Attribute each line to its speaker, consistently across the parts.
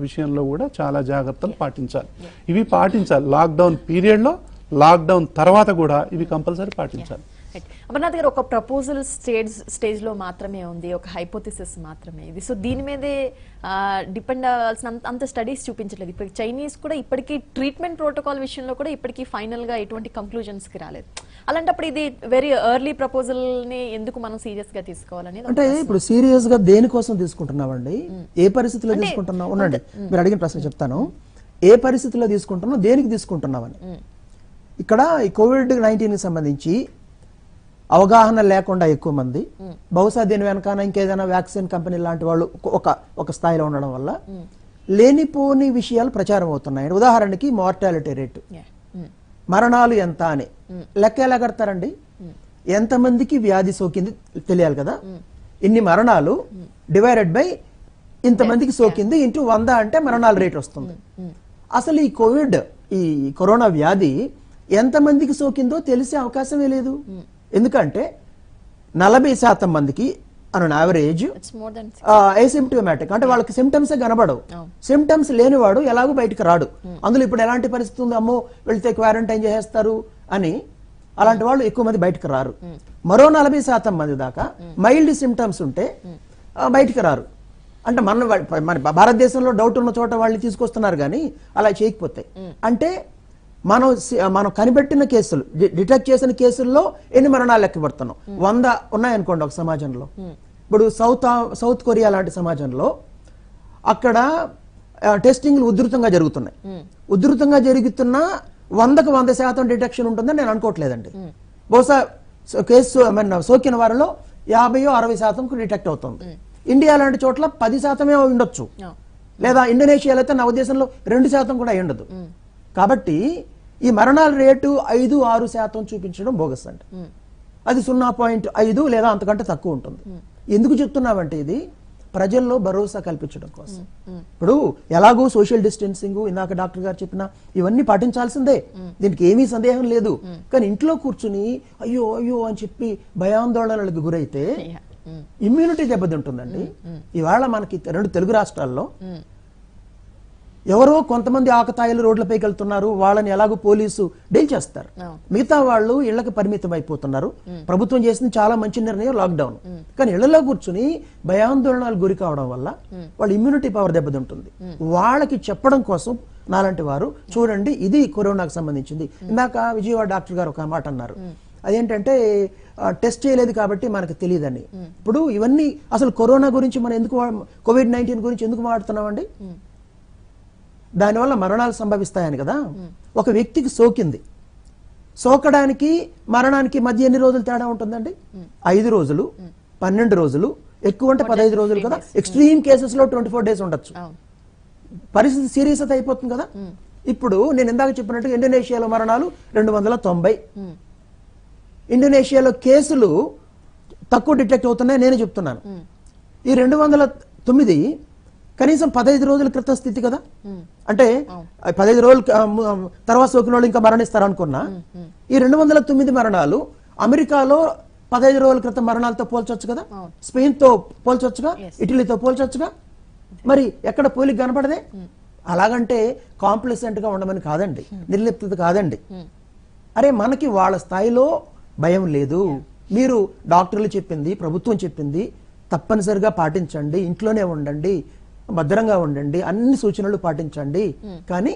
Speaker 1: విషయంలో కూడా చాలా జాగ్రత్తలు పాటించాలి. ఇవి పాటించాలి లాక్డౌన్ పీరియడ్లో, లాక్డౌన్ తర్వాత కూడా ఇవి కంపల్సరీ పాటించాలి.
Speaker 2: అమర్నాథ్ గారు, ఒక ప్రపోజల్ స్టేజ్ లో మాత్రమే ఉంది, ఒక హైపోథిసిస్ మాత్రమే ఇది. సో దీని మీదే డిపెండ్ అవ్వాల్సిన అంత స్టడీస్ చూపించలేదు. ఇప్పుడు చైనీస్ కూడా ఇప్పటికీ ట్రీట్మెంట్ ప్రోటోకాల్ విషయంలో కూడా ఇప్పటికీ ఫైనల్ గా ఎటువంటి కంక్లూజన్స్ కి రాలేదు. అలాంటప్పుడు ఇది వెరీ ఎర్లీ ప్రపోజల్ ని ఎందుకు మనం సీరియస్ గా తీసుకోవాలనేది
Speaker 3: అంటే ఇప్పుడు సీరియస్ గా దేనికోసం తీసుకుంటున్నామండి, ఏ పరిస్థితిలో తీసుకుంటున్నాం ఉండండి, మీరు అడిగిన ప్రశ్న చెప్తాను. ఏ పరిస్థితిలో తీసుకుంటున్నాం, దేనికి తీసుకుంటున్నామని. ఇక్కడ ఈ కోవిడ్-19 కి సంబంధించి అవగాహన లేకుండా ఎక్కువ మంది, బహుశా దీని వెనకాల ఇంకేదైనా వ్యాక్సిన్ కంపెనీ లాంటి వాళ్ళు ఒక స్థాయిలో ఉండడం వల్ల లేనిపోని విషయాలు ప్రచారం అవుతున్నాయి. ఉదాహరణకి మార్టాలిటీ రేటు, మరణాలు ఎంత అని లెక్క ఎలా కడతారండి? ఎంతమందికి వ్యాధి సోకింది తెలియాలి కదా. ఇన్ని మరణాలు డివైడెడ్ బై ఇంతమందికి సోకింది ఇంటూ 100 అంటే మరణాల రేట్ వస్తుంది. అసలు ఈ కరోనా వ్యాధి ఎంతమందికి సోకిందో తెలిసే అవకాశమే లేదు. ఎందుకంటే 40% మందికి అన్ యావరేజ్ ఏసిమ్టోమాటిక్, అంటే వాళ్ళకి సిమ్టమ్స్ కనబడవు. సిమ్టమ్స్ లేనివాడు ఎలాగో బయటకు రాడు. అందులో ఇప్పుడు ఎలాంటి పరిస్థితి ఉంది, అమ్మో వెళ్తే క్వారంటైన్ చేసేస్తారు అని అలాంటి వాళ్ళు ఎక్కువ మంది బయటకు రారు. మరో 40% మంది దాకా మైల్డ్ సిమ్టమ్స్ ఉంటే బయటకు రారు. అంటే మన భారతదేశంలో డౌట్ ఉన్న చోట వాళ్ళు తీసుకొస్తున్నారు కానీ అలా చేయకపోతాయి. అంటే మనం కనిపెట్టిన కేసులు, డిటెక్ట్ చేసిన కేసుల్లో ఎన్ని మరణాలు లెక్కబడుతున్నాం? 100 ఉన్నాయనుకోండి ఒక సమాజంలో. ఇప్పుడు సౌత్ కొరియా లాంటి సమాజంలో అక్కడ టెస్టింగ్లు ఉధృతంగా జరుగుతున్నాయి. ఉధృతంగా జరుగుతున్న 100కు 100% డిటెక్షన్ ఉంటుందని నేను అనుకోవట్లేదండి. బహుశా కేసు సోకిన వారిలో 50-60% డిటెక్ట్ అవుతుంది. ఇండియా లాంటి చోట్ల 10% ఉండొచ్చు, లేదా ఇండోనేషియాలో అయితే నా ఉద్దేశంలో 2% కూడా ఉండదు. కాబట్టి ఈ మరణాల రేటు 5-6% చూపించడం బోగస్ అండి. అది 0.5 లేదా అంతకంటే తక్కువ ఉంటుంది. ఎందుకు చెప్తున్నామంటే ఇది ప్రజల్లో భరోసా కల్పించడం కోసం. ఇప్పుడు ఎలాగో సోషల్ డిస్టెన్సింగ్, ఇందాక డాక్టర్ గారు చెప్పిన ఇవన్నీ పాటించాల్సిందే, దీనికి ఏమీ సందేహం లేదు. కానీ ఇంట్లో కూర్చుని అయ్యో అయ్యో అని చెప్పి భయాందోళనలకు గురైతే ఇమ్యూనిటీ దెబ్బతింటుందండి. ఇవాళ మనకి 2 తెలుగు రాష్ట్రాల్లో ఎవరో కొంతమంది ఆకతాయిలు రోడ్లపైకి వెళ్తున్నారు, వాళ్ళని ఎలాగో పోలీసు డీల్ చేస్తారు. మిగతా వాళ్ళు ఇళ్లకు పరిమితం అయిపోతున్నారు. ప్రభుత్వం చేసిన చాలా మంచి నిర్ణయం లాక్డౌన్. కానీ ఇళ్లలో కూర్చుని భయాందోళనలు గురి కావడం వల్ల వాళ్ళ ఇమ్యూనిటీ పవర్ దెబ్బతింటుంది. వాళ్ళకి చెప్పడం కోసం నాలాంటి వారు చూడండి ఇది కరోనాకు సంబంధించింది. ఇందాక విజయవాడ డాక్టర్ గారు ఒక మాట అన్నారు, అదేంటంటే టెస్ట్ చేయలేదు కాబట్టి మనకు తెలియదని. ఇప్పుడు ఇవన్నీ అసలు కరోనా గురించి మనం ఎందుకు, కోవిడ్-19 గురించి ఎందుకు మాట్లాడుతున్నామండి? దానివల్ల మరణాలు సంభవిస్తాయని కదా. ఒక వ్యక్తికి సోకింది, సోకడానికి మరణానికి మధ్య ఎన్ని రోజులు తేడా ఉంటుందండి? 5 రోజులు, 12 రోజులు, ఎక్కువ అంటే 15 రోజులు కదా. ఎక్స్ట్రీమ్ కేసెస్ లో 24 days ఉండొచ్చు. పరిస్థితి సీరియస్ అయిపోతుంది కదా. ఇప్పుడు నేను ఇందాక చెప్పినట్టుగా ఇండోనేషియాలో మరణాలు 290, ఇండోనేషియాలో కేసులు తక్కువ డిటెక్ట్ అవుతున్నాయి నేనే చెప్తున్నాను. ఈ 209 కనీసం 15 రోజుల క్రితం స్థితి కదా. అంటే 15 రోజుల తర్వాత సోకిన వాళ్ళు ఇంకా మరణిస్తారు అనుకున్నా, ఈ 209 మరణాలు అమెరికాలో 15 రోజుల క్రితం మరణాలతో పోల్చొచ్చు కదా, స్పెయిన్ తో పోల్చొచ్చుగా, ఇటలీతో పోల్చొచ్చుగా. మరి ఎక్కడ పోలిక కనపడదే? అలాగంటే కాంప్లిసెంట్ గా ఉండమని కాదండి, నిర్లిప్తత కాదండి. అరే మనకి వాళ్ళ స్థాయిలో భయం లేదు. మీరు డాక్టర్లు చెప్పింది, ప్రభుత్వం చెప్పింది తప్పనిసరిగా పాటించండి, ఇంట్లోనే ఉండండి, భద్రంగా ఉండండి, అన్ని సూచనలు పాటించండి, కానీ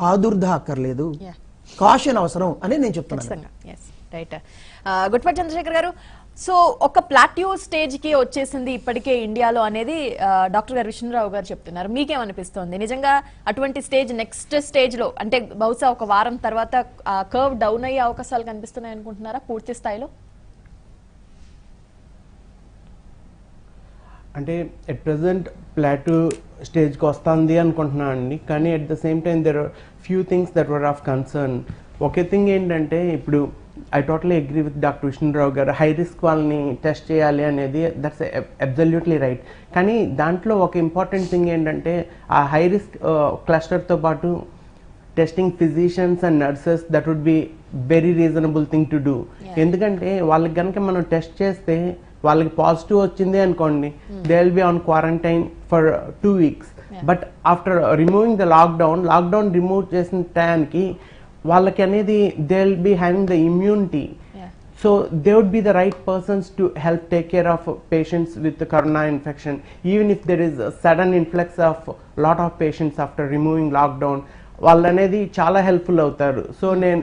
Speaker 3: ఆదుర్ద అక్కర్లేదు, కాషన్ అవసరం అని నేను చెప్తున్నాను.
Speaker 2: గుడ్ చంద్రశేఖర్ గారు, సో ఒక ప్లాట్యూ స్టేజ్ కి వచ్చేసింది ఇప్పటికే ఇండియాలో అనేది డాక్టర్ గారు విష్ణురావు గారు చెప్తున్నారు. మీకేమనిపిస్తోంది? నిజంగా అటువంటి స్టేజ్ నెక్స్ట్ స్టేజ్ లో అంటే బహుశా ఒక వారం తర్వాత కర్వ్ డౌన్ అయ్యే అవకాశాలు కనిపిస్తున్నాయి అనుకుంటున్నారా పూర్తి స్థాయిలో?
Speaker 4: అంటే ఎట్ ప్రజెంట్ ప్లాటూ స్టేజ్కి వస్తుంది అనుకుంటున్నాను అండి. కానీ at the same time there are few things that were of concern. ఒకే థింగ్ ఏంటంటే ఇప్పుడు I totally agree with doctor Vishnu Rao గారు, హై రిస్క్ వాళ్ళని టెస్ట్ చేయాలి అనేది దట్స్ అబ్సల్యూట్లీ రైట్. కానీ దాంట్లో ఒక ఇంపార్టెంట్ థింగ్ ఏంటంటే ఆ హై రిస్క్ క్లస్టర్తో పాటు testing physicians and nurses that would be very reasonable thing to do. ఎందుకంటే వాళ్ళకి కనుక మనం టెస్ట్ చేస్తే వాళ్ళకి పాజిటివ్ వచ్చింది అనుకోండి, they will be on quarantine for 2 weeks. But after removing the lockdown remove చేసిన టైంకి వాళ్ళకి అనేది they will be having the immunity. So they would be the right persons to help take care of patients with the corona infection, even if there is a sudden influx of lot of patients after removing lockdown. వాళ్ళు అనేది చాలా helpful అవుతారు. So నేను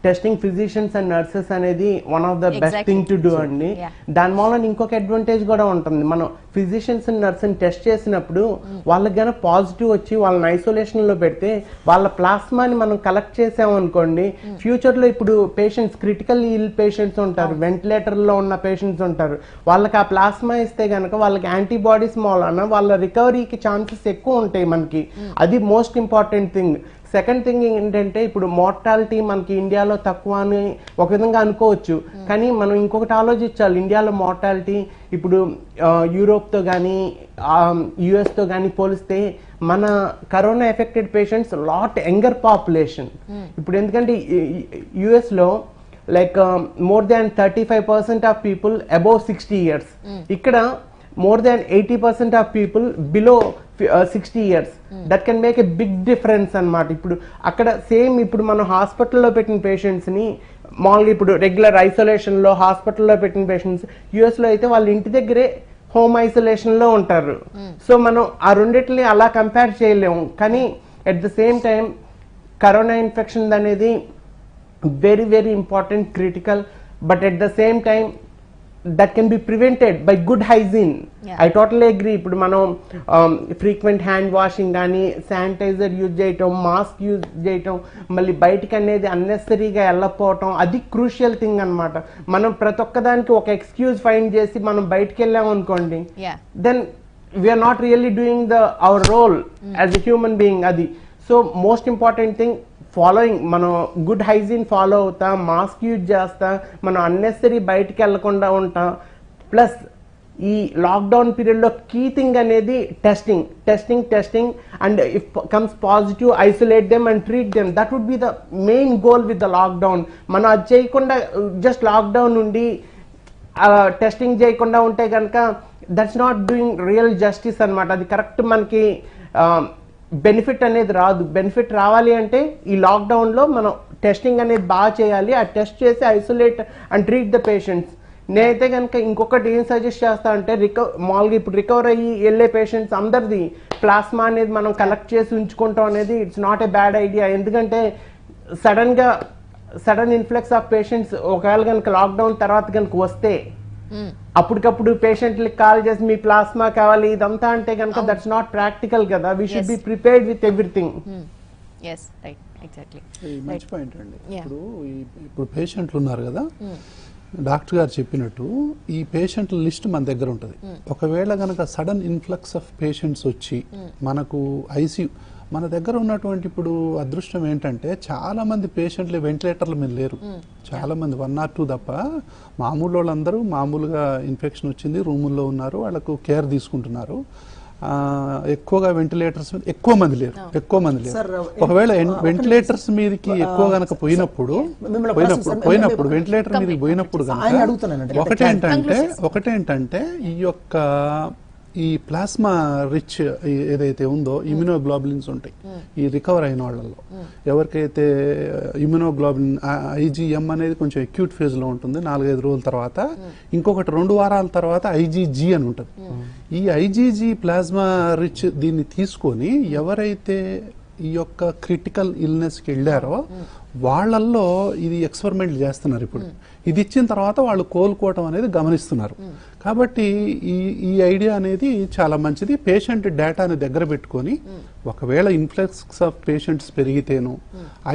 Speaker 4: testing physicians and nurses అనేది one of the best thing to do అండి. దాని వల్ల ఇంకొక అడ్వాంటేజ్ కూడా ఉంటుంది. మనం ఫిజిషియన్స్ అండ్ నర్సెస్ టెస్ట్ చేసినప్పుడు వాళ్ళకి గన పాజిటివ్ వచ్చి వాళ్ళని ఐసోలేషన్ లో పెడితే వాళ్ళ ప్లాస్మాని మనం కలెక్ట్ చేసామనుకోండి, ఫ్యూచర్ లో ఇప్పుడు పేషెంట్స్ క్రిటికల్ ఇల్ పేషెంట్స్ ఉంటారు, వెంటిలేటర్ లో ఉన్న పేషెంట్స్ ఉంటారు, వాళ్ళకి ఆ ప్లాస్మా ఇస్తే గనక వాళ్ళకి యాంటీబాడీస్ మూలన వాళ్ళ రికవరీకి ఛాన్సెస్ ఎక్కువ ఉంటాయి మనకి. అది most important thing. Second thing ఏంటంటే ఇప్పుడు మోర్టాలిటీ మనకి ఇండియాలో తక్కువ అని ఒక విధంగా అనుకోవచ్చు, కానీ మనం ఇంకొకటి ఆలోచించాలి. ఇండియాలో మోర్టాలిటీ ఇప్పుడు యూరోప్తో కానీ యుఎస్తో కానీ పోలిస్తే మన corona affected patients lot younger population. ఇప్పుడు ఎందుకంటే యుఎస్లో like more than 35% of people above 60 years. ఇక్కడ more than 80% of people below 60 years. That can make a big difference అన్నమాట. ఇప్పుడు అక్కడ సేమ్ ఇప్పుడు మనం హాస్పిటల్లో పెట్టిన పేషెంట్స్ని మామూలుగా ఇప్పుడు రెగ్యులర్ ఐసోలేషన్లో హాస్పిటల్లో పెట్టిన పేషెంట్స్ యుఎస్లో అయితే వాళ్ళ ఇంటి దగ్గరే హోమ్ ఐసోలేషన్లో ఉంటారు. సో మనం ఆ రెండిటిని అలా కంపేర్ చేయలేము. కానీ at the same time corona infection అనేది very very important, critical, but at the same time that can be prevented by good hygiene. I totally agree. ఇప్పుడు మనం ఫ్రీక్వెంట్ హ్యాండ్ వాషింగ్ కానీ శానిటైజర్ యూజ్ చేయటం, mask use చేయటం, మళ్ళీ బయటకు అనేది అన్నెసరీగా వెళ్ళకపోవటం, అది క్రూషియల్ థింగ్ అనమాట. మనం ప్రతి ఒక్కదానికి ఒక ఎక్స్క్యూజ్ ఫైండ్ చేసి మనం బయటకు వెళ్ళాము అనుకోండి, then we are not really doing our role as a human being. అది so most important thing following. మనం గుడ్ హైజీన్ ఫాలో అవుతాం, మాస్క్ యూజ్ చేస్తాం, మనం అన్నెసరీ బయటికి వెళ్లకుండా ఉంటాం. ప్లస్ ఈ లాక్డౌన్ పీరియడ్లో కీ థింగ్ అనేది testing and if comes positive isolate them and treat them. That would be the main goal with the lockdown. మనం అది చేయకుండా జస్ట్ లాక్డౌన్ ఉండి టెస్టింగ్ చేయకుండా ఉంటే కనుక that's not doing real justice అనమాట. అది కరెక్ట్ మనకి బెనిఫిట్ అనేది రాదు. బెనిఫిట్ రావాలి అంటే ఈ లాక్డౌన్లో మనం టెస్టింగ్ అనేది బాగా చేయాలి. ఆ టెస్ట్ చేసి isolate and treat the patients. నేనైతే కనుక ఇంకొకటి ఏం సజెస్ట్ చేస్తా అంటే మామూలుగా ఇప్పుడు రికవర్ అయ్యి వెళ్ళే పేషెంట్స్ అందరిది ప్లాస్మా అనేది మనం కలెక్ట్ చేసి ఉంచుకుంటాం అనేది it's not a bad idea. ఎందుకంటే సడన్ ఇన్ఫ్లక్స్ ఆఫ్ పేషెంట్స్ ఒకవేళ కనుక లాక్డౌన్ తర్వాత కనుక వస్తే అప్పటికప్పుడు పేషెంట్లకి కాల్ చేసి మీ ప్లాస్మా కావాలి ఇదంతా అంటే కనుక దట్స్ నాట్ ప్రాక్టికల్ కదా. We should be prepared with everything.
Speaker 1: మంచి పాయింట్ అండి. ఇప్పుడు పేషెంట్లు ఉన్నారు కదా, డాక్టర్ గారు చెప్పినట్టు ఈ పేషెంట్ల లిస్ట్ మన దగ్గర ఉంటుంది. ఒకవేళ కనుక సడన్ ఇన్ఫ్లక్స్ ఆఫ్ పేషెంట్స్ వచ్చి మనకు ఐసీయూ మన దగ్గర ఉన్నటువంటి ఇప్పుడు అదృష్టం ఏంటంటే చాలా మంది పేషెంట్లు వెంటిలేటర్ల మీద లేరు. చాలా మంది 1 or 2 తప్ప మామూలు వాళ్ళందరూ మామూలుగా ఇన్ఫెక్షన్ వచ్చింది రూముల్లో ఉన్నారు, వాళ్ళకు కేర్ తీసుకుంటున్నారు. ఎక్కువగా వెంటిలేటర్స్ మీద ఎక్కువ మంది లేరు. ఒకవేళ వెంటిలేటర్స్ మీదకి ఎక్కువ గనక పోయినప్పుడు వెంటిలేటర్ మీదకి పోయినప్పుడు కనుక ఒకటేంటంటే ఈ యొక్క ఈ ప్లాస్మా రిచ్ ఏదైతే ఉందో ఇమ్యునోగ్లోబులిన్స్ ఉంటాయి ఈ రికవర్ అయిన వాళ్ళలో. ఎవరికైతే ఇమ్యునోగ్లోబులిన్ IgM అనేది కొంచెం అక్యూట్ ఫేజ్ లో ఉంటుంది 4-5 రోజుల తర్వాత, ఇంకొకటి 2 వారాల తర్వాత IgG అని ఉంటుంది. ఈ IgG ప్లాస్మా రిచ్ దీన్ని తీసుకొని ఎవరైతే ఈ యొక్క క్రిటికల్ ఇల్నెస్కి వెళ్ళారో వాళ్ళల్లో ఇది ఎక్స్పెరిమెంట్ చేస్తున్నారు. ఇప్పుడు ఇది ఇచ్చిన తర్వాత వాళ్ళు కోలుకోవటం అనేది గమనిస్తున్నారు. కాబట్టి ఈ ఐడియా అనేది చాలా మంచిది. పేషెంట్ డేటాని దగ్గర పెట్టుకొని ఒకవేళ ఇన్ఫ్లక్స్ ఆఫ్ పేషెంట్స్ పెరిగితేనో,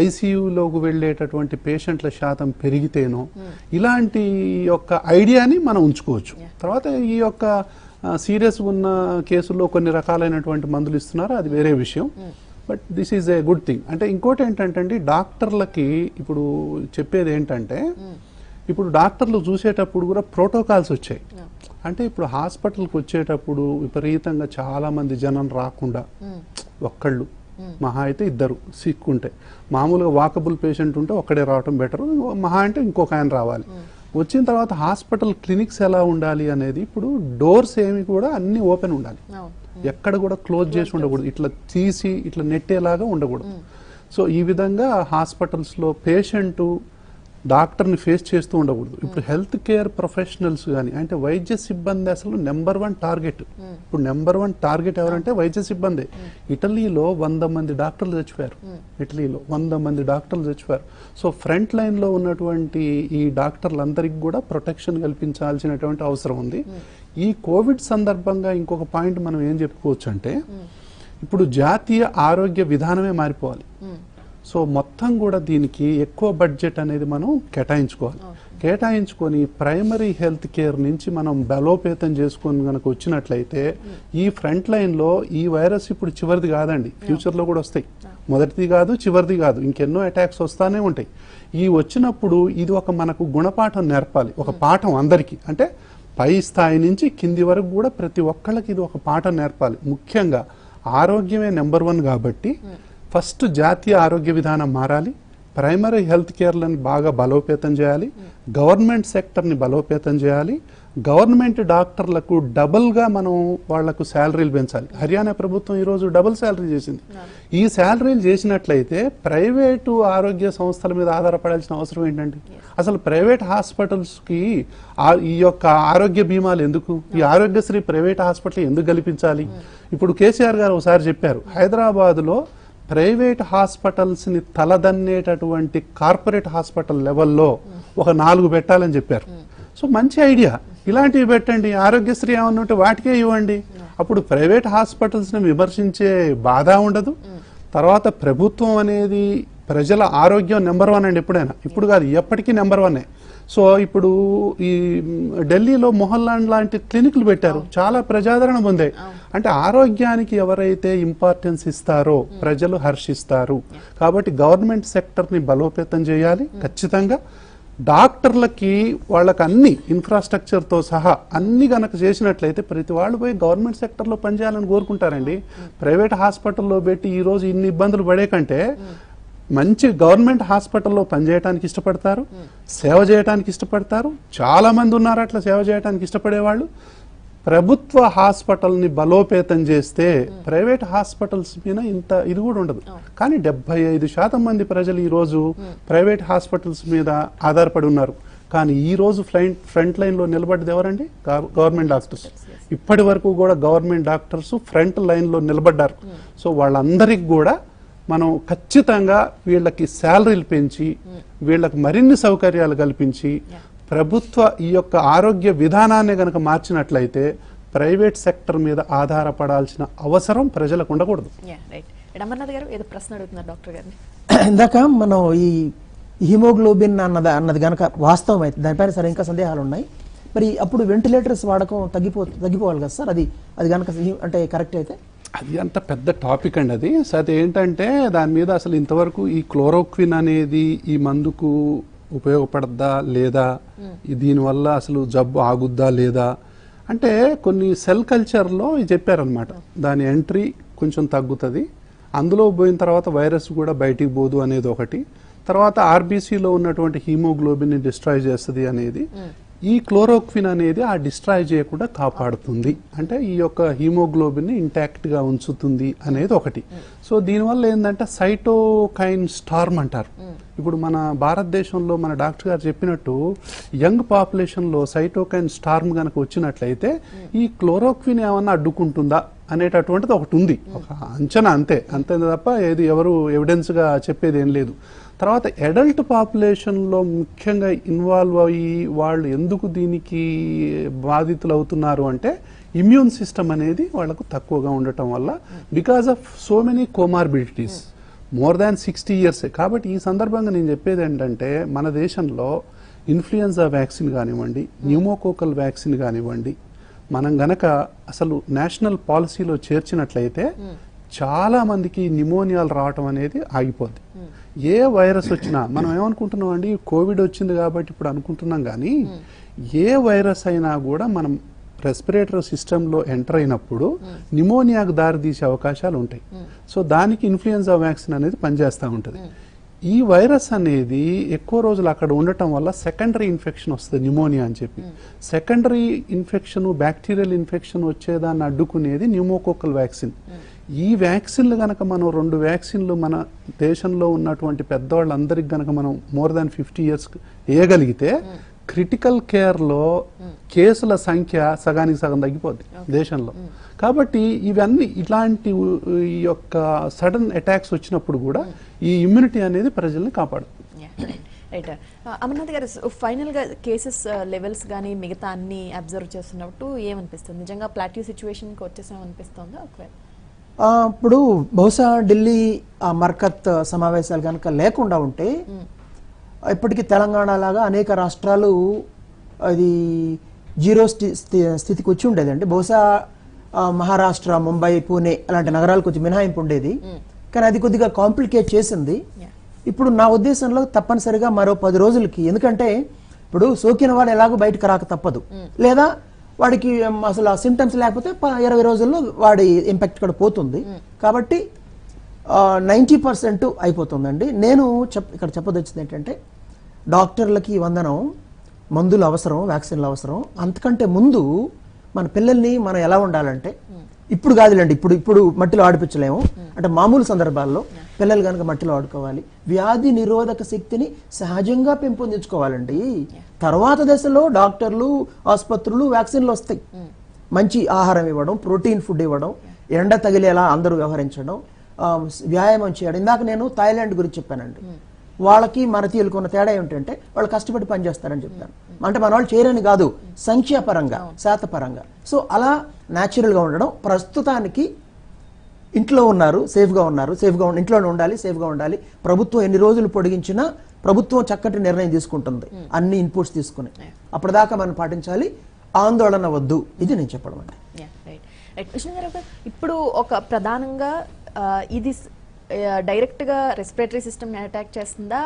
Speaker 1: ఐసీయూలోకి వెళ్ళేటటువంటి పేషెంట్ల శాతం పెరిగితేనో ఇలాంటి యొక్క ఐడియాని మనం ఉంచుకోవచ్చు. తర్వాత ఈ యొక్క సీరియస్గా ఉన్న కేసుల్లో కొన్ని రకాలైనటువంటి మందులు ఇస్తున్నారు, అది వేరే విషయం. But this is a good thing. అంటే ఇంకోటి ఏంటంటే డాక్టర్లకి ఇప్పుడు చెప్పేది ఏంటంటే, ఇప్పుడు డాక్టర్లు చూసేటప్పుడు కూడా ప్రోటోకాల్స్ వచ్చాయి. అంటే ఇప్పుడు హాస్పిటల్కి వచ్చేటప్పుడు విపరీతంగా చాలా మంది జనం రాకుండా, ఒక్కళ్ళు మహా అయితే 2 సిక్ ఉంటే, మామూలుగా వాకబుల్ పేషెంట్ ఉంటే ఒక్కడే రావటం బెటర్, మహా అంటే ఇంకొక ఆయన రావాలి. వచ్చిన తర్వాత హాస్పిటల్ క్లినిక్స్ ఎలా ఉండాలి అనేది ఇప్పుడు డోర్స్ ఏమి కూడా అన్ని ఓపెన్ ఉండాలి. ఎక్కడ కూడా క్లోజ్ చేసి ఉండకూడదు, ఇట్లా తీసి ఇట్లా నెట్టేలాగా ఉండకూడదు. సో ఈ విధంగా హాస్పిటల్స్లో పేషెంట్ డాక్టర్ని ఫేస్ చేస్తూ ఉండకూడదు. ఇప్పుడు హెల్త్ కేర్ ప్రొఫెషనల్స్ కానీ అంటే వైద్య సిబ్బంది అసలు నెంబర్ 1 టార్గెట్. ఇప్పుడు నెంబర్ 1 టార్గెట్ ఎవరంటే వైద్య సిబ్బంది. ఇటలీలో 100 మంది డాక్టర్లు చచ్చిపోయారు. ఇటలీలో 100 మంది డాక్టర్లు చచ్చిపోయారు. సో ఫ్రంట్ లైన్లో ఉన్నటువంటి ఈ డాక్టర్లందరికీ కూడా ప్రొటెక్షన్ కల్పించాల్సినటువంటి అవసరం ఉంది. ఈ కోవిడ్ సందర్భంగా ఇంకొక పాయింట్ మనం ఏం చెప్పుకోవచ్చు అంటే ఇప్పుడు జాతీయ ఆరోగ్య విధానమే మారిపోవాలి. సో మొత్తం కూడా దీనికి ఎక్కువ బడ్జెట్ అనేది మనం కేటాయించుకొని ప్రైమరీ హెల్త్ కేర్ నుంచి మనం బలోపేతం చేసుకొని కనుక వచ్చినట్లయితే ఈ ఫ్రంట్ లైన్లో ఈ వైరస్ ఇప్పుడు చివరిది కాదండి, ఫ్యూచర్లో కూడా వస్తాయి. మొదటిది కాదు, చివరిది కాదు, ఇంకెన్నో అటాక్స్ వస్తానే ఉంటాయి. ఈ వచ్చినప్పుడు ఇది ఒక మనకు గుణపాఠం నేర్పాలి, ఒక పాఠం అందరికీ. అంటే పై స్థాయి నుంచి కింది వరకు కూడా ప్రతి ఒక్కళ్ళకి ఇది ఒక పాఠం నేర్పాలి. ముఖ్యంగా ఆరోగ్యమే నెంబర్ 1 కాబట్టి ఫస్ట్ జాతీయ ఆరోగ్య విధానం మారాలి, ప్రైమరీ హెల్త్ కేర్లను బాగా బలోపేతం చేయాలి, గవర్నమెంట్ సెక్టర్ని బలోపేతం చేయాలి, గవర్నమెంట్ డాక్టర్లకు డబుల్గా మనం వాళ్లకు శాలరీలు పెంచాలి. హర్యానా ప్రభుత్వం ఈరోజు డబుల్ శాలరీ చేసింది. ఈ శాలరీలు చేసినట్లయితే ప్రైవేటు ఆరోగ్య సంస్థల మీద ఆధారపడాల్సిన అవసరం ఏంటండి? అసలు ప్రైవేట్ హాస్పిటల్స్కి ఈ యొక్క ఆరోగ్య బీమాలు ఎందుకు? ఈ ఆరోగ్యశ్రీ ప్రైవేట్ హాస్పిటల్ ఎందుకు కల్పించాలి? ఇప్పుడు కేసీఆర్ గారు ఒకసారి చెప్పారు, హైదరాబాద్లో ప్రైవేట్ హాస్పిటల్స్ని తలదన్నేటటువంటి కార్పొరేట్ హాస్పిటల్ లెవెల్లో ఒక 4 పెట్టాలని చెప్పారు. సో మంచి ఐడియా, ఇలాంటివి పెట్టండి. ఆరోగ్యశ్రీ ఏమన్నా ఉంటే వాటికే ఇవ్వండి. అప్పుడు ప్రైవేట్ హాస్పిటల్స్ని విమర్శించే బాధ ఉండదు. తర్వాత ప్రభుత్వం అనేది ప్రజల ఆరోగ్యం నెంబర్ 1 అండి, ఎప్పుడైనా. ఇప్పుడు కాదు, ఎప్పటికీ నెంబర్ 1. సో ఇప్పుడు ఈ ఢిల్లీలో మొహల్లాన్ లాంటి క్లినిక్లు పెట్టారు, చాలా ప్రజాదరణ పొందాయి. అంటే ఆరోగ్యానికి ఎవరైతే ఇంపార్టెన్స్ ఇస్తారో ప్రజలు హర్షిస్తారు. కాబట్టి గవర్నమెంట్ సెక్టర్ని బలోపేతం చేయాలి ఖచ్చితంగా. డాక్టర్లకి వాళ్ళకి అన్ని ఇన్ఫ్రాస్ట్రక్చర్తో సహా అన్ని గనక చేసినట్లయితే ప్రతి వాళ్ళు పోయి గవర్నమెంట్ సెక్టర్లో పనిచేయాలని కోరుకుంటారండి. ప్రైవేట్ హాస్పిటల్లో పెట్టి ఈరోజు ఇన్ని ఇబ్బందులు పడే కంటే మంచి గవర్నమెంట్ హాస్పిటల్లో పనిచేయడానికి ఇష్టపడతారు, సేవ చేయడానికి ఇష్టపడతారు. చాలా మంది ఉన్నారు అట్లా సేవ చేయడానికి ఇష్టపడేవాళ్ళు. ప్రభుత్వ హాస్పిటల్ని బలోపేతం చేస్తే ప్రైవేట్ హాస్పిటల్స్ మీద ఇంత ఇది కూడా ఉండదు. కానీ 75% మంది ప్రజలు ఈరోజు ప్రైవేట్ హాస్పిటల్స్ మీద ఆధారపడి ఉన్నారు. కానీ ఈ రోజు ఫ్రంట్ లైన్లో నిలబడ్డది ఎవరండి? Government doctors. ఇప్పటి వరకు కూడా గవర్నమెంట్ డాక్టర్స్ ఫ్రంట్ లైన్లో నిలబడ్డారు. సో వాళ్ళందరికీ కూడా మనం ఖచ్చితంగా వీళ్ళకి శాలరీలు పెంచి వీళ్ళకి మరిన్ని సౌకర్యాలు కల్పించి ప్రభుత్వ ఈ యొక్క ఆరోగ్య విధానాన్ని గనక మార్చినట్లయితే ప్రైవేట్ సెక్టర్ మీద ఆధారపడాల్సిన అవసరం ప్రజలకు ఉండకూడదు.
Speaker 3: ఇందాక మనం ఈ హిమోగ్లోబిన్ అన్నది గనక వాస్తవం అయితే దానిపైన సరే ఇంకా సందేహాలు ఉన్నాయి. మరి అప్పుడు వెంటిలేటర్స్ వాడకం తగ్గిపోవాలి కదా సార్? అది గనక అంటే కరెక్ట్ అయితే
Speaker 1: అది అంత పెద్ద టాపిక్ అండి అది. సో అది ఏంటంటే దాని మీద అసలు ఇంతవరకు ఈ క్లోరోక్విన్ అనేది ఈ మందుకు ఉపయోగపడద్దా లేదా, దీనివల్ల అసలు జబ్బు ఆగుద్దా లేదా అంటే కొన్ని సెల్ కల్చర్లో చెప్పారనమాట. దాని ఎంట్రీ కొంచెం తగ్గుతుంది, అందులో పోయిన తర్వాత వైరస్ కూడా బయటికి పోదు అనేది ఒకటి. తర్వాత ఆర్బీసీలో ఉన్నటువంటి హీమోగ్లోబిన్ని డిస్ట్రాయ్ చేస్తుంది అనేది. ఈ క్లోరోక్విన్ అనేది ఆ డిస్ట్రాయ్ చేయకుండా కాపాడుతుంది, అంటే ఈ యొక్క హీమోగ్లోబిన్ని ఇంటాక్ట్గా ఉంచుతుంది అనేది ఒకటి. సో దీనివల్ల ఏంటంటే సైటోకైన్ స్టార్మ్ అంటారు. ఇప్పుడు మన భారతదేశంలో మన డాక్టర్ గారు చెప్పినట్టు యంగ్ పాపులేషన్లో సైటోకైన్ స్టార్మ్ కనుక వచ్చినట్లయితే ఈ క్లోరోక్విన్ ఏమన్నా అడ్డుకుంటుందా అనేటటువంటిది ఒకటి ఉంది, ఒక అంచనా, అంతే తప్ప ఎవరు ఎవిడెన్స్గా చెప్పేది ఏం లేదు. తర్వాత అడల్ట్ పాపులేషన్లో ముఖ్యంగా ఇన్వాల్వ్ అయ్యి వాళ్ళు ఎందుకు దీనికి బాధితులు అవుతున్నారు అంటే ఇమ్యూన్ సిస్టమ్ అనేది వాళ్ళకు తక్కువగా ఉండటం వల్ల, because of so many comorbidities, more than 60 years. కాబట్టి ఈ సందర్భంగా నేను చెప్పేది ఏంటంటే మన దేశంలో ఇన్ఫ్లుయెన్జా వ్యాక్సిన్ కానివ్వండి, న్యూమోకోకల్ వ్యాక్సిన్ కానివ్వండి, మనం గనక అసలు నేషనల్ పాలసీలో చేర్చినట్లయితే చాలా మందికి న్యూమోనియాలు రావటం అనేది ఆగిపోద్ది. ఏ వైరస్ వచ్చినా మనం ఏమనుకుంటున్నాం అండి, కోవిడ్ వచ్చింది కాబట్టి ఇప్పుడు అనుకుంటున్నాం, కానీ ఏ వైరస్ అయినా కూడా మనం రెస్పిరేటరీ సిస్టంలో ఎంటర్ అయినప్పుడు న్యూమోనియాకు దారి తీసే అవకాశాలు ఉంటాయి. సో దానికి ఇన్ఫ్లుయెన్జా వ్యాక్సిన్ అనేది పనిచేస్తూ ఉంటుంది. ఈ వైరస్ అనేది ఎక్కువ రోజులు అక్కడ ఉండటం వల్ల సెకండరీ ఇన్ఫెక్షన్ వస్తుంది, న్యూమోనియా అని చెప్పి. సెకండరీ ఇన్ఫెక్షన్, బ్యాక్టీరియల్ ఇన్ఫెక్షన్ వచ్చేదాన్ని అడ్డుకునేది న్యూమోకోకల్ వ్యాక్సిన్. ఈ వ్యాక్సిన్లు గనక మనం 2 వ్యాక్సిన్లు మన దేశంలో ఉన్నటువంటి పెద్దవాళ్ళందరికి గనక మనం మోర్ దాన్ 50 years వేయగలిగితే క్రిటికల్ కేర్లో కేసుల సంఖ్య సగానికి సగం తగ్గిపోద్ది దేశంలో. కాబట్టి ఇవన్నీ ఇట్లాంటి ఈ యొక్క సడన్ అటాక్స్ వచ్చినప్పుడు కూడా ఈ ఇమ్యూనిటీ అనేది ప్రజల్ని కాపాడు.
Speaker 2: రైట్ అమర్నాథ్ గారు, ఫైనల్ గా కేసెస్ లెవెల్స్ కానీ మిగతా అన్ని అబ్జర్వ్ చేస్తున్నట్టు ఏమనిపిస్తుంది? నిజంగా ప్లాట్యూ సిచ్యువేషన్ కి వచ్చేసాం అనిపిస్తుందా? ఒకవేళ
Speaker 3: ఇప్పుడు బహుశా ఢిల్లీ మర్కత్ సమావేశాలు కనుక లేకుండా ఉంటే ఇప్పటికీ తెలంగాణ లాగా అనేక రాష్ట్రాలు అది జీరో స్థితికి వచ్చి ఉండేదండి. బహుశా మహారాష్ట్ర, ముంబై, పూణే అలాంటి నగరాలు కొంచెం మినహాయింపు ఉండేది. కానీ అది కొద్దిగా కాంప్లికేట్ చేసింది. ఇప్పుడు నా ఉద్దేశంలో తప్పనిసరిగా మరో 10 రోజులకి, ఎందుకంటే ఇప్పుడు సోకిన వాడు ఎలాగో బయటకు రాక తప్పదు, లేదా వాడికి అసలు ఆ సింటమ్స్ లేకపోతే 20 రోజుల్లో వాడి ఇంపాక్ట్ కూడా పోతుంది. కాబట్టి 90% అయిపోతుందండి. నేను ఇక్కడ చెప్పదొచ్చింది ఏంటంటే, డాక్టర్లకి వందనం, మందులు అవసరం, వ్యాక్సిన్లు అవసరం. అంతకంటే ముందు మన పిల్లల్ని మనం ఎలా ఉండాలంటే, ఇప్పుడు కాదులేండి, ఇప్పుడు మట్టిలో ఆడిపించలేము, అంటే మామూలు సందర్భాల్లో పిల్లలు కనుక మట్టిలో ఆడుకోవాలి. వ్యాధి నిరోధక శక్తిని సహజంగా పెంపొందించుకోవాలండి. తర్వాత దశలో డాక్టర్లు, ఆసుపత్రులు, వ్యాక్సిన్లు వస్తాయి. మంచి ఆహారం ఇవ్వడం, ప్రోటీన్ ఫుడ్ ఇవ్వడం, ఎండ తగిలేలా అందరూ వ్యవహరించడం, వ్యాయామం చేయడం. ఇందాక నేను థాయిలాండ్ గురించి చెప్పానండి. వాళ్ళకి మనతీయులకు ఉన్న తేడా ఏమిటంటే, వాళ్ళు కష్టపడి పనిచేస్తారని చెప్పాను. అంటే మన వాళ్ళు చేయరని కాదు, సంఖ్యాపరంగా, శాతపరంగా. సో అలా న్యాచురల్గా ఉండడం. ప్రస్తుతానికి ఇంట్లో ఉన్నారు, సేఫ్గా ఉన్నారు, ఇంట్లోనే ఉండాలి, సేఫ్గా ఉండాలి. ప్రభుత్వం ఎన్ని రోజులు పొడిగించినా ప్రభుత్వం చక్కటి నిర్ణయం తీసుకుంటుంది, అన్ని ఇన్పుట్స్ తీసుకుని. అప్పటిదాకా మనం పాటించాలి, ఆందోళన వద్దు. ఇది నేను చెప్పడం అండి.
Speaker 2: ఇప్పుడు ఒక ప్రధానంగా ఇది డైరెక్ట్ గా రెస్పిరేటరీ సిస్టమ్ ని అటాక్ చేస్తుందా,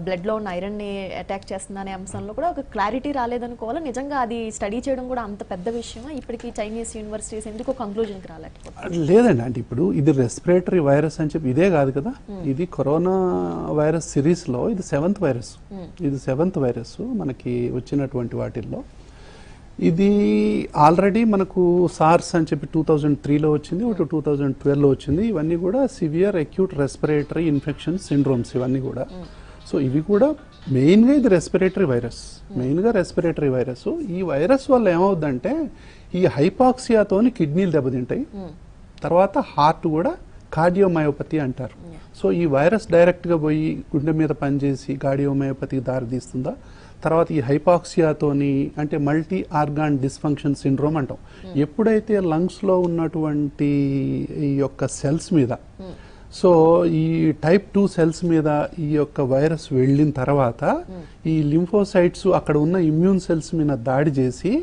Speaker 2: బ్లడ్ లో ఉన్న ఐరన్ ని అటాక్ చేస్తుందా అనే అంశంలో కూడా ఒక క్లారిటీ రాలేదనుకోవాలి. నిజంగా అది స్టడీ చేయడం కూడా అంత పెద్ద విషయమా? ఇప్పటికీ చైనీస్ యూనివర్సిటీస్ ఎందుకు కంక్లూజన్ కి రాలేకపోతుంది?
Speaker 1: లేదండి, అంటే ఇప్పుడు ఇది రెస్పిరేటరీ వైరస్ అని చెప్పి ఇదే కాదు కదా, ఇది కరోనా వైరస్ సిరీస్ లో ఇది 7th వైరస్. ఇది 7th వైరస్ మనకి వచ్చినటువంటి వాటిల్లో. ఇది ఆల్రెడీ మనకు సార్స్ అని చెప్పి 2003లో వచ్చింది, ఒకటి 2012లో వచ్చింది. ఇవన్నీ కూడా severe acute respiratory infection syndromes ఇవన్నీ కూడా. సో ఇవి కూడా మెయిన్గా ఇది రెస్పిరేటరీ వైరస్, మెయిన్గా రెస్పిరేటరీ వైరస్. ఈ వైరస్ వల్ల ఏమవుద్దంటే, ఈ హైపాక్సియాతోని కిడ్నీలు దెబ్బతింటాయి, తర్వాత హార్ట్ కూడా కార్డియోమయోపతి అంటారు. సో ఈ వైరస్ డైరెక్ట్గా పోయి గుండె మీద పనిచేసి కార్డియోమయోపతికి దారితీస్తుందా. తర్వాత ఈ హైపాక్సియాతోని అంటే మల్టీ ఆర్గాన్ డిస్ఫంక్షన్ సిండ్రోమ్ అంటాం. ఎప్పుడైతే లంగ్స్లో ఉన్నటువంటి ఈ యొక్క సెల్స్ మీద, సో ఈ టైప్ 2 సెల్స్ మీద ఈ యొక్క వైరస్ వెళ్ళిన తర్వాత ఈ లింఫోసైట్స్ అక్కడ ఉన్న ఇమ్యూన్ సెల్స్ మీద దాడి చేసి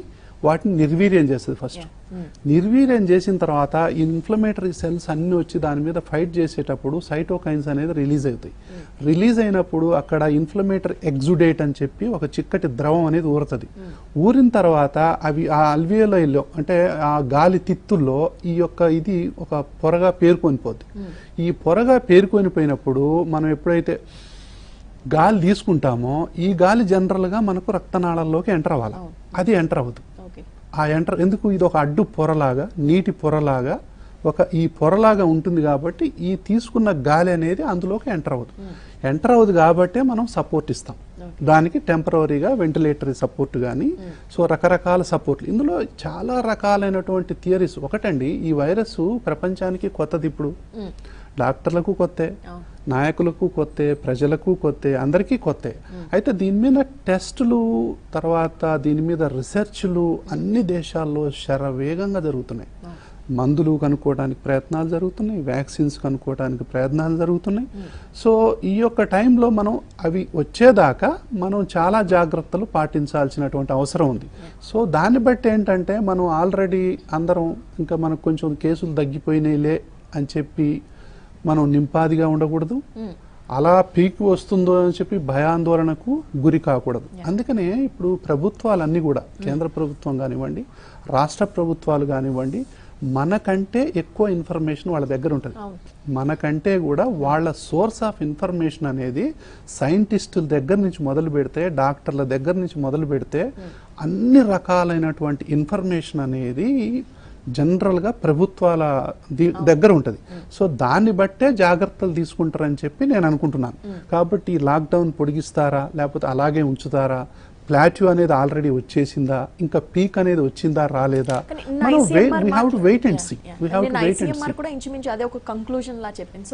Speaker 1: వాటిని నిర్వీర్యం చేస్తుంది. ఫస్ట్ నిర్వీర్యం చేసిన తర్వాత ఇన్ఫ్లమేటరీ సెల్స్ అన్ని వచ్చి దాని మీద ఫైట్ చేసేటప్పుడు సైటోకైన్స్ అనేది రిలీజ్ అవుతాయి. రిలీజ్ అయినప్పుడు అక్కడ ఇన్ఫ్లమేటరీ ఎగ్జుడేట్ అని చెప్పి ఒక చిక్కటి ద్రవం అనేది ఊరుతుంది. ఊరిన తర్వాత అవి ఆ అల్వియోలైలో అంటే ఆ గాలి తిత్తుల్లో ఈ యొక్క ఇది ఒక పొరగా పేరుకొని పోద్ది. ఈ పొరగా పేరుకొని పోయినప్పుడు మనం ఎప్పుడైతే గాలి తీసుకుంటామో ఈ గాలి జనరల్గా మనకు రక్తనాళాల్లోకి ఎంటర్ అవ్వాలి. అది ఎంటర్ అవ్వదు. ఆ ఎంటర్ ఎందుకు, ఇది ఒక అడ్డు పొరలాగా, నీటి పొరలాగా ఈ పొరలాగా ఉంటుంది. కాబట్టి ఈ తీసుకున్న గాలి అనేది అందులోకి ఎంటర్ అవ్వదు కాబట్టి మనం సపోర్ట్ ఇస్తాం దానికి, టెంపరరీగా వెంటిలేటరీ సపోర్ట్ కానీ. సో రకరకాల సపోర్ట్లు, ఇందులో చాలా రకాలైనటువంటి థియరీస్. ఒకటండి, ఈ వైరస్ ప్రపంచానికి కొత్తది. ఇప్పుడు డాక్టర్లకు కొత్తే, నాయకులకు కొత్తే, ప్రజలకు కొత్తే, అందరికీ కొత్తే. అయితే దీని మీద టెస్టులు, తర్వాత దీని మీద రీసెర్చ్లు అన్ని దేశాల్లో శరవేగంగా జరుగుతున్నాయి. మందులు కనుక్కోవడానికి ప్రయత్నాలు జరుగుతున్నాయి, వ్యాక్సిన్స్ కనుక్కోవడానికి ప్రయత్నాలు జరుగుతున్నాయి. సో ఈ యొక్క టైంలో మనం అవి వచ్చేదాకా మనం చాలా జాగ్రత్తలు పాటించాల్సినటువంటి అవసరం ఉంది. సో దాన్ని బట్టి ఏంటంటే, మనం ఆల్రెడీ అందరం ఇంకా మనకు కొంచెం కేసులు తగ్గిపోయినాయిలే అని చెప్పి మనం నింపాదిగా ఉండకూడదు. అలా పీక్ వస్తుందో అని చెప్పి భయాందోళనకు గురి కాకూడదు. అందుకనే ఇప్పుడు ప్రభుత్వాలన్నీ కూడా, కేంద్ర ప్రభుత్వం కానివ్వండి, రాష్ట్ర ప్రభుత్వాలు కానివ్వండి, మనకంటే ఎక్కువ ఇన్ఫర్మేషన్ వాళ్ళ దగ్గర ఉంటుంది. మనకంటే కూడా వాళ్ళ సోర్స్ ఆఫ్ ఇన్ఫర్మేషన్ అనేది సైంటిస్టుల దగ్గర నుంచి మొదలు పెడితే, డాక్టర్ల దగ్గర నుంచి మొదలు పెడితే అన్ని రకాలైనటువంటి ఇన్ఫర్మేషన్ అనేది జనరల్గా ప్రభుత్వాల దగ్గర ఉంటుంది. సో దాన్ని బట్టే జాగ్రత్తలు తీసుకుంటారని చెప్పి నేను అనుకుంటున్నాను. కాబట్టి ఈ లాక్డౌన్ పొడిగిస్తారా లేకపోతే అలాగే ఉంచుతారా, ప్లాట్యూ అనేది ఆల్రెడీ వచ్చేసిందా, ఇంకా పీక్ అనేది వచ్చిందా రాలేదా, మనం we have to wait and see.
Speaker 2: ICMR కూడా ఇంచుమించు అదే ఒక కంక్లూజన్ లా చెప్పింది.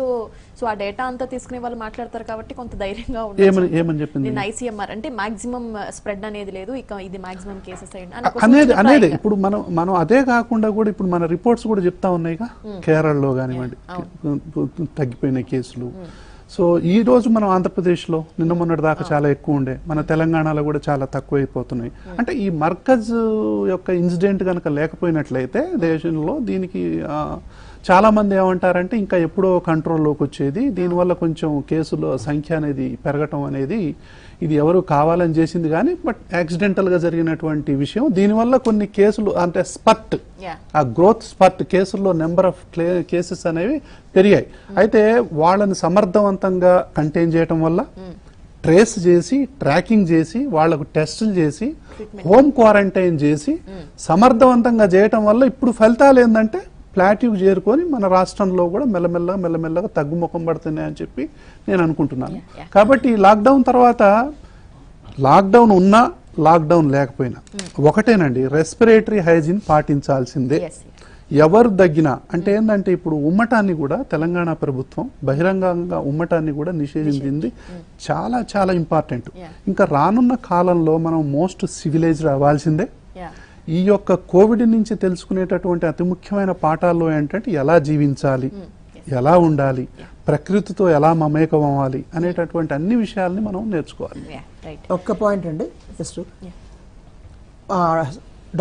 Speaker 2: సో ఆ డేటా అంతా తీసుకునే వాళ్ళు మాట్లాడతారు కాబట్టి కొంత ధైర్యంగా
Speaker 1: ఉండొచ్చు. ఏమని చెప్పింది
Speaker 2: ICMR అంటే మాక్సిమం స్ప్రెడ్ అనేది లేదు, ఇక ఇది మాక్సిమం కేసెస్
Speaker 1: అనేది ఇప్పుడు మనం అదే కాకుండా కూడా ఇప్పుడు మన రిపోర్ట్స్ కూడా చెప్తా ఉన్నాయిగా, కేరళలో కానివ్వండి తగ్గిపోయిన కేసులు. సో ఈ రోజు మనం ఆంధ్రప్రదేశ్లో నిన్న మొన్నటి దాకా చాలా ఎక్కువ ఉండే, మన తెలంగాణలో కూడా చాలా తక్కువైపోతున్నాయి. అంటే ఈ మర్కజ్ యొక్క ఇన్సిడెంట్ కనుక లేకపోయినట్లయితే దేశంలో దీనికి చాలా మంది ఏమంటారంటే ఇంకా ఎప్పుడో కంట్రోల్లోకి వచ్చేది, దీనివల్ల కొంచెం కేసుల సంఖ్య అనేది పెరగటం అనేది ఇది ఎవరు కావాలని చేసింది కానీ బట్ యాక్సిడెంటల్గా జరిగినటువంటి విషయం. దీనివల్ల కొన్ని కేసులు అంటే స్పర్ట్, ఆ గ్రోత్ స్పర్ట్ కేసుల్లో నెంబర్ ఆఫ్ కేసెస్ అనేవి పెరిగాయి. అయితే వాళ్ళని సమర్థవంతంగా కంటైన్ చేయటం వల్ల, ట్రేస్ చేసి ట్రాకింగ్ చేసి వాళ్లకు టెస్టులు చేసి హోమ్ క్వారంటైన్ చేసి సమర్థవంతంగా చేయటం వల్ల ఇప్పుడు ఫలితాలు ఏంటంటే ప్లాట్యూకి చేరుకొని మన రాష్ట్రంలో కూడా మెల్లమెల్లగా తగ్గుముఖం పడుతున్నాయని చెప్పి నేను అనుకుంటున్నాను. కాబట్టి లాక్డౌన్ తర్వాత, లాక్డౌన్ ఉన్నా లాక్డౌన్ లేకపోయినా ఒకటేనండి, రెస్పిరేటరీ హైజీన్ పాటించాల్సిందే. ఎవరు దగ్గినా అంటే ఏంటంటే ఇప్పుడు ఉమ్మటాన్ని కూడా తెలంగాణ ప్రభుత్వం బహిరంగంగా ఉమ్మటాన్ని కూడా నిషేధించింది. చాలా చాలా ఇంపార్టెంట్. ఇంకా రానున్న కాలంలో మనం మోస్ట్ సివిలైజ్డ్ అవ్వాల్సిందే. ఈ యొక్క కోవిడ్ నుంచి తెలుసుకునేటటువంటి అతి ముఖ్యమైన పాఠాల్లో ఏంటంటే ఎలా జీవించాలి, ఎలా ఉండాలి, ప్రకృతితో ఎలా మమేకం అవ్వాలి అనేటటువంటి అన్ని విషయాల్ని మనం నేర్చుకోవాలి.
Speaker 3: ఒక్క పాయింట్ అండి, జస్ట్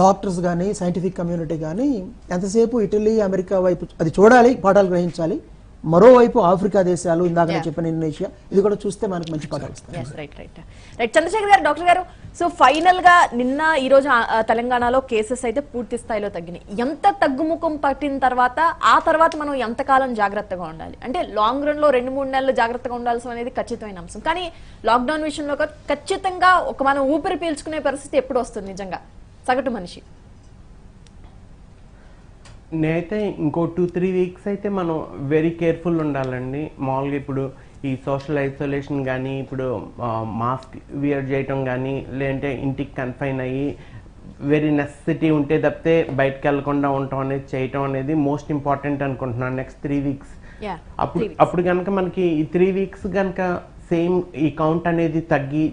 Speaker 3: డాక్టర్స్ కానీ సైంటిఫిక్ కమ్యూనిటీ కానీ ఎంతసేపు ఇటలీ అమెరికా వైపు అది చూడాలి, పాఠాలు గ్రహించాలి. మరోవైపు ఆఫ్రికా దేశాలు, ఇందాక చెప్పిన ఇండోనేషియా, ఇది కూడా చూస్తే మనకు మంచి పాఠాలు ఇస్తాయి.
Speaker 2: రైట్ చంద్రశేఖర్ గారు, డాక్టర్ గారు, సో ఫైనల్ గా నిన్న ఈ రోజు తెలంగాణలో కేసెస్ అయితే పూర్తి స్థాయిలో తగ్గినాయి. ఎంత తగ్గుముఖం పట్టిన తర్వాత ఆ తర్వాత మనం ఎంతకాలం జాగ్రత్తగా ఉండాలి అంటే లాంగ్ రన్ లో 2-3 నెలలు జాగ్రత్తగా ఉండాల్సిన అనేది ఖచ్చితమైన అంశం. కానీ లాక్డౌన్ విషయంలో ఖచ్చితంగా ఒక మనం ఊపిరి పీల్చుకునే పరిస్థితి ఎప్పుడు వస్తుంది నిజంగా సగటు మనిషి?
Speaker 4: నేనైతే ఇంకో 2-3 వీక్స్ అయితే మనం వెరీ కేర్ఫుల్ ఉండాలండి. మామూలుగా ఇప్పుడు ఈ సోషల్ ఐసోలేషన్ కానీ, ఇప్పుడు మాస్క్ వియర్ చేయటం కానీ, లేదంటే ఇంటికి కన్ఫైన్ అయ్యి వెరీ నెసెసిటీ ఉంటే తప్పితే బయటకు వెళ్లకుండా ఉండటం అనేది చేయటం అనేది మోస్ట్ ఇంపార్టెంట్ అనుకుంటున్నాను నెక్స్ట్ 3 వీక్స్. అప్పుడు కనుక మనకి ఈ 3 వీక్స్ కనుక సేమ్ ఈ కౌంట్ అనేది తగ్గి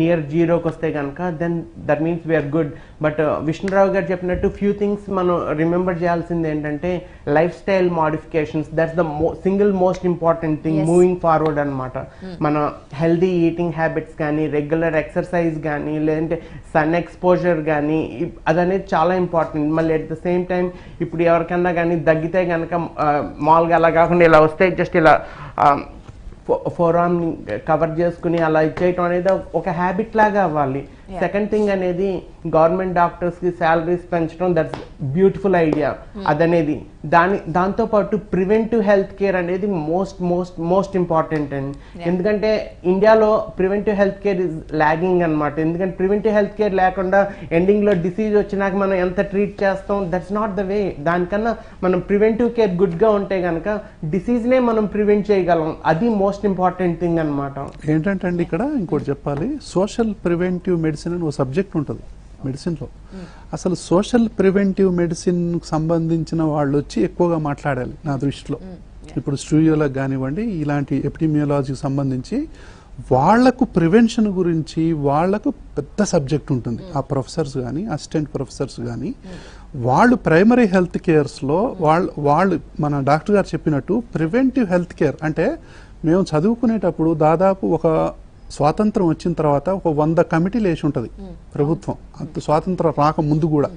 Speaker 4: నియర్ జీరోకి వస్తే కనుక then that means we're good. But Vishnu Rao గారు చెప్పినట్టు ఫ్యూ థింగ్స్ మనం రిమెంబర్ చేయాల్సింది ఏంటంటే life style modifications, that's the single most important thing moving forward అనమాట. మన హెల్దీ ఈటింగ్ హ్యాబిట్స్ కానీ, రెగ్యులర్ ఎక్సర్సైజ్ కానీ, లేదంటే సన్ ఎక్స్పోజర్ కానీ, అదనేది చాలా ఇంపార్టెంట్. మళ్ళీ అట్ ద సేమ్ టైం ఇప్పుడు ఎవరికన్నా కానీ దగ్గితే కనుక మామూలుగా అలా కాకుండా ఇలా వస్తే జస్ట్ ఇలా ఫోరామ్ కవర్ చేసుకుని అలా ఇచ్చేయటం అనేది ఒక హ్యాబిట్ లాగా అవ్వాలి. సెకండ్ థింగ్ అనేది గవర్నమెంట్ డాక్టర్స్ కి శాలరీస్ పెంచడం, దట్స్ బ్యూటిఫుల్ ఐడియా. అదనేది దాంతో పాటు ప్రివెంటివ్ హెల్త్ కేర్ అనేది మోస్ట్ ఇంపార్టెంట్ అండి. ఎందుకంటే ఇండియాలో preventive health care is lagging అనమాట. ఎందుకంటే ప్రివెంటివ్ హెల్త్ కేర్ లేకుండా ఎండింగ్ లో డిసీజ్ వచ్చినాక మనం ఎంత ట్రీట్ చేస్తాం, దట్స్ నాట్ ద వే. దానికన్నా మనం ప్రివెంటివ్ కేర్ గుడ్ గా ఉంటే గనక డిసీజ్ నే మనం ప్రివెంట్ చేయగలం. అది మోస్ట్ ఇంపార్టెంట్ థింగ్ అనమాట.
Speaker 1: ఏంటంటే అండి ఇక్కడ ఇంకోటి చెప్పాలి, సోషల్ ప్రివెంటివ్ మెడిసిన్ అని ఒక సబ్జెక్ట్ ఉంటుంది మెడిసిన్లో. అసలు సోషల్ ప్రివెంటివ్ మెడిసిన్ సంబంధించిన వాళ్ళు వచ్చి ఎక్కువగా మాట్లాడాలి నా దృష్టిలో. ఇప్పుడు స్టూడియోలకు కానివ్వండి, ఇలాంటి ఎపిడమియాలజీకి సంబంధించి వాళ్లకు ప్రివెన్షన్ గురించి వాళ్లకు పెద్ద సబ్జెక్ట్ ఉంటుంది. ఆ ప్రొఫెసర్స్ కానీ, అసిస్టెంట్ ప్రొఫెసర్స్ కానీ, వాళ్ళు ప్రైమరీ హెల్త్ కేర్స్లో వాళ్ళు మన డాక్టర్ గారు చెప్పినట్టు ప్రివెంటివ్ హెల్త్ కేర్ అంటే మేము చదువుకునేటప్పుడు దాదాపు ఒక స్వాతంత్రం వచ్చిన తర్వాత ఒక 100 కమిటీలు వేసి ఉంటుంది ప్రభుత్వం, స్వాతంత్రం రాక ముందు కూడా.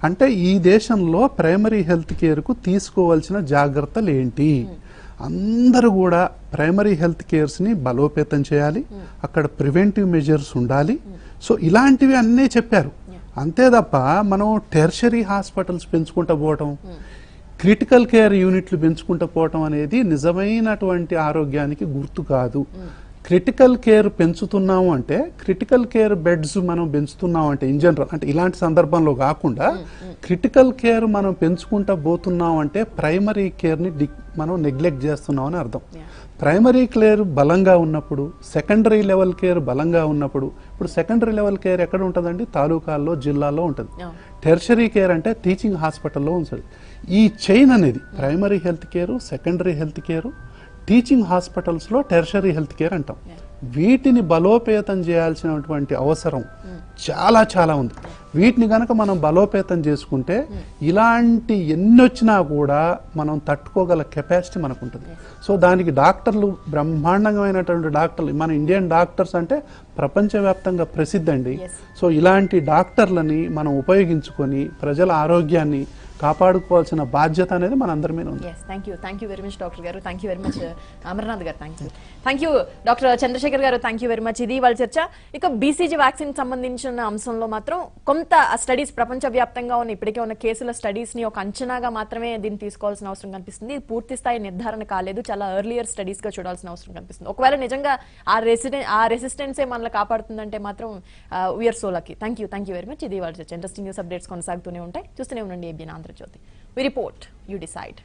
Speaker 1: అంటే ఈ దేశంలో ప్రైమరీ హెల్త్ కేర్కు తీసుకోవాల్సిన జాగ్రత్తలు ఏంటి, అందరూ కూడా ప్రైమరీ హెల్త్ కేర్స్ని బలోపేతం చేయాలి, అక్కడ ప్రివెంటివ్ మెజర్స్ ఉండాలి. సో ఇలాంటివి అన్నీ చెప్పారు. అంతే తప్ప మనం టెర్షరీ హాస్పిటల్స్ పెంచుకుంటూ పోవటం, క్రిటికల్ కేర్ యూనిట్లు పెంచుకుంటూ పోవటం అనేది నిజమైనటువంటి ఆరోగ్యానికి గుర్తు కాదు. క్రిటికల్ కేర్ పెంచుతున్నాము అంటే, క్రిటికల్ కేర్ బెడ్స్ మనం పెంచుతున్నాం అంటే ఇన్ జనరల్, అంటే ఇలాంటి సందర్భంలో కాకుండా క్రిటికల్ కేర్ మనం పెంచుకుంటూ పోతున్నాం అంటే ప్రైమరీ కేర్ని మనం నెగ్లెక్ట్ చేస్తున్నాం అని అర్థం. ప్రైమరీ కేర్ బలంగా ఉన్నప్పుడు, సెకండరీ లెవెల్ కేర్ బలంగా ఉన్నప్పుడు, ఇప్పుడు సెకండరీ లెవెల్ కేర్ ఎక్కడ ఉంటుందండి? తాలూకాల్లో, జిల్లాల్లో ఉంటుంది. టెర్షరీ కేర్ అంటే టీచింగ్ హాస్పిటల్లో ఉంటుంది. ఈ చైన్ అనేది primary health care, secondary health care, teaching హాస్పిటల్స్లో టెర్షరీ హెల్త్ కేర్ అంటాం. వీటిని బలోపేతం చేయాల్సినటువంటి అవసరం చాలా చాలా ఉంది. వీటిని కనుక మనం బలోపేతం చేసుకుంటే ఇలాంటి ఎన్ని వచ్చినా కూడా మనం తట్టుకోగల కెపాసిటీ మనకు ఉంటుంది. సో దానికి డాక్టర్లు, బ్రహ్మాండమైనటువంటి డాక్టర్లు, మన ఇండియన్ డాక్టర్స్ అంటే ప్రపంచవ్యాప్తంగా ప్రసిద్ధి అండి. సో ఇలాంటి డాక్టర్లని మనం ఉపయోగించుకొని ప్రజల ఆరోగ్యాన్ని కాపాడుకోవాల్సిన బాధ్యత అనేది మన అందరి మీద ఉంది.
Speaker 2: Thank you very much doctor గారు. Thank you very much Amarnath గారు. థ్యాంక్ యూ డాక్టర్ చంద్రశేఖర్ గారు. Thank you very much. ఇది వాళ్ళ చర్చ. ఇక బీసీజీ వ్యాక్సిన్ సంబంధించిన అంశంలో మాత్రం కొంత స్టడీస్, ప్రపంచవ్యాప్తంగా ఉన్న ఇప్పటికే ఉన్న కేసుల స్టడీస్ ని ఒక అంచనాగా మాత్రమే దీన్ని తీసుకోవాల్సిన అవసరం కనిపిస్తుంది. ఇది పూర్తి స్థాయి నిర్ధారణ కాలేదు, చాలా ఎర్లియర్ స్టడీస్ గా చూడాల్సిన అవసరం కనిపిస్తుంది. ఒకవేళ నిజంగా ఆ రెసిస్టెన్సే మనల్ని కాపాడుతుందంటే మాత్రం we're so lucky. Thank you very much. ఇది వాళ్ళ చర్చ. ఇంట్రెస్టింగ్ న్యూస్ అప్డేట్స్ కొనసాగుతూనే ఉంటాయి. చూస్తూనే ఉండండి ABN Andhra Jyothi. We report, you decide.